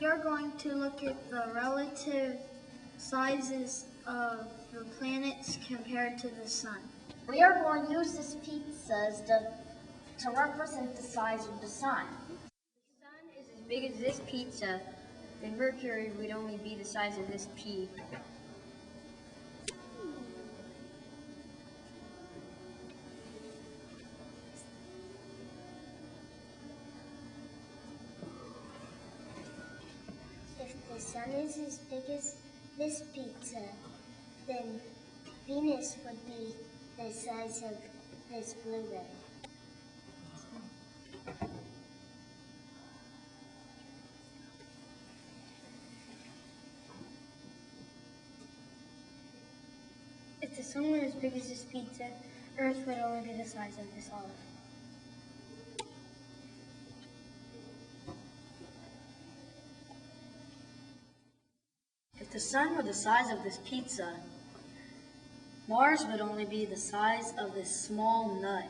We are going to look at the relative sizes of the planets compared to the sun. We are going to use this pizza to represent the size of the sun. If the sun is as big as this pizza, then Mercury would only be the size of this pea. If the sun is as big as this pizza, then Venus would be the size of this blueberry. If the sun were as big as this pizza, Earth would only be the size of this olive. If the sun were the size of this pizza, Mars would only be the size of this small nut.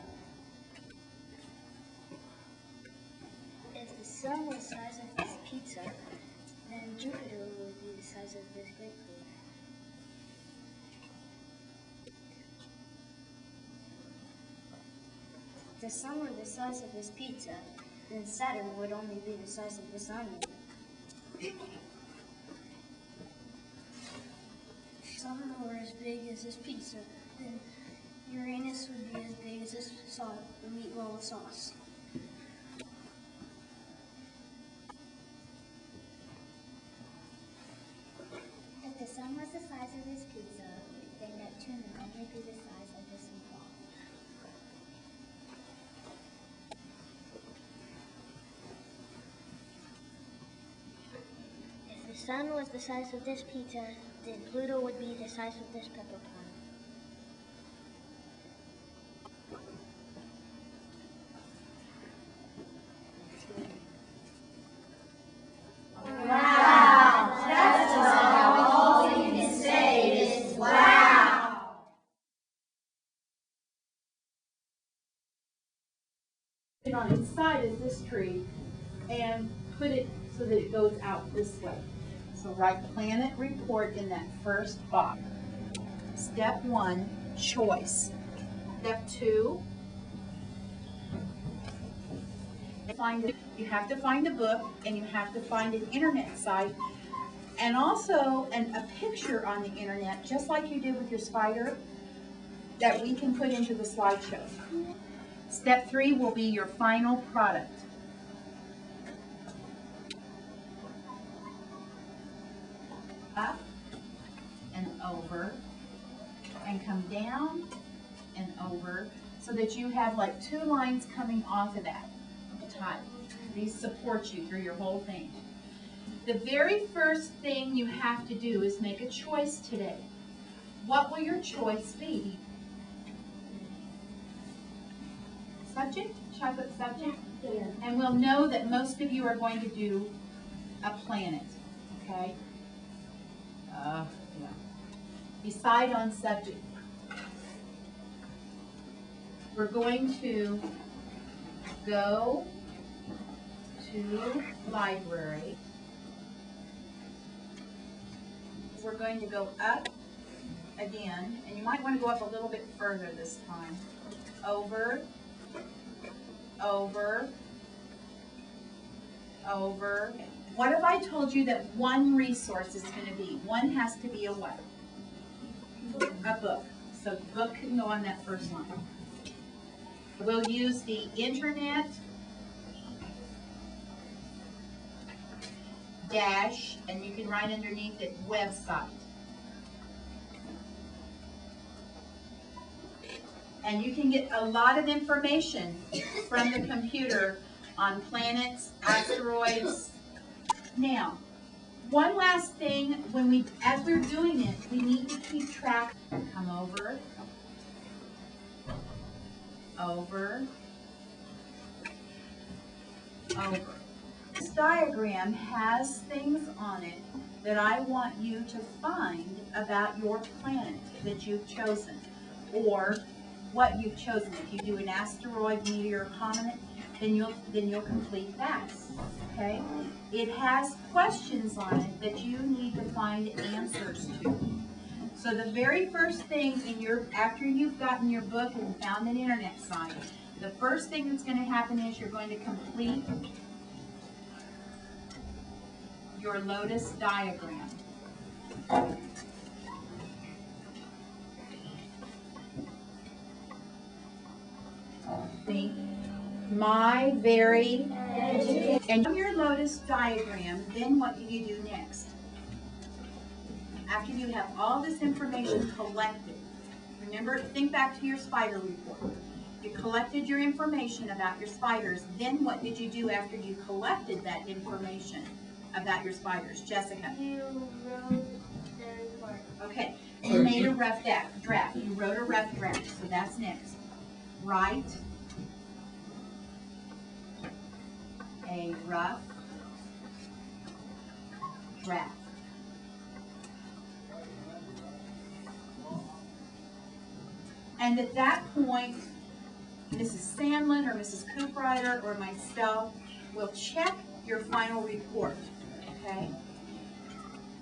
If the sun was the size of this pizza, then Jupiter would be the size of this grapefruit. If the sun were the size of this pizza, then Saturn would only be the size of this onion. If the sun were as big as this pizza, then Uranus would be as big as this meatball sauce. If the sun was the size of this pizza, then Neptune would only be the size of this meatball. If the sun was the size of this pizza, then Pluto would be the size of this peppercorn. On its side is this tree and put it so that it goes out this way. So write planet report in that first box. Step 1, choice. Step 2, you have to find a book and you have to find an internet site and also a picture on the internet, just like you did with your spider, that we can put into the slideshow. Step 3 will be your final product. Up and over and come down and over so that you have like 2 lines coming off of that top. These support you through your whole thing. The very first thing you have to do is make a choice today. What will your choice be? Subject? Chocolate subject? Yeah. And we'll know that most of you are going to do a planet, okay? Yeah. Decide on subject. We're going to go to library. We're going to go up again, and you might want to go up a little bit further this time. Over. Over. What if I told you that one resource is going to be? One has to be a what? A book. So the book can go on that first line. We'll use the internet dash, and you can write underneath it website. And you can get a lot of information from the computer on planets, asteroids. Now, one last thing, as we're doing it, we need to keep track. Come over. This diagram has things on it that I want you to find about your planet that you've chosen, or what you've chosen. If you do an asteroid, meteor, comet, then you'll complete that. Okay? It has questions on it that you need to find answers to. So the very first thing after you've gotten your book and found an internet site, the first thing that's going to happen is you're going to complete your lotus diagram. And your lotus diagram, then what do you do next? After you have all this information collected, remember, think back to your spider report. You collected your information about your spiders. Then what did you do after you collected that information about your spiders? Jessica? You wrote the report. Okay, you made a rough draft. You wrote a rough draft, so that's next. Write a rough draft. And at that point, Mrs. Sandlin or Mrs. Cooprider or myself will check your final report, okay?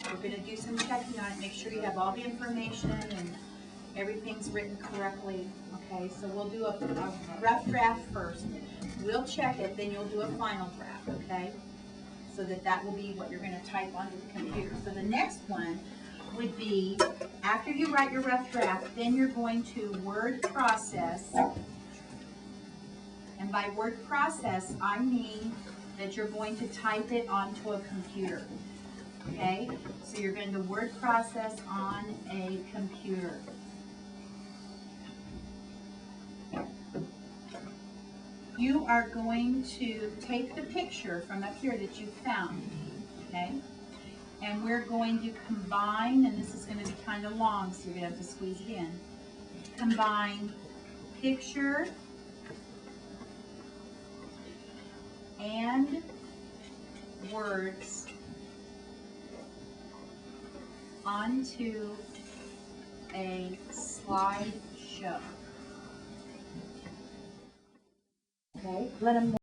We're going to do some checking on it, make sure you have all the information and everything's written correctly, okay? So we'll do a rough draft first. We'll check it, then you'll do a final draft, okay? So that will be what you're going to type onto the computer. So the next one would be, after you write your rough draft, then you're going to word process. And by word process, I mean that you're going to type it onto a computer. Okay? So you're going to word process on a computer. You are going to take the picture from up here that you found. Okay? And we're going to combine, and this is going to be kind of long, so you're going to have to squeeze it in. Combine picture and words onto a slideshow. Okay, let them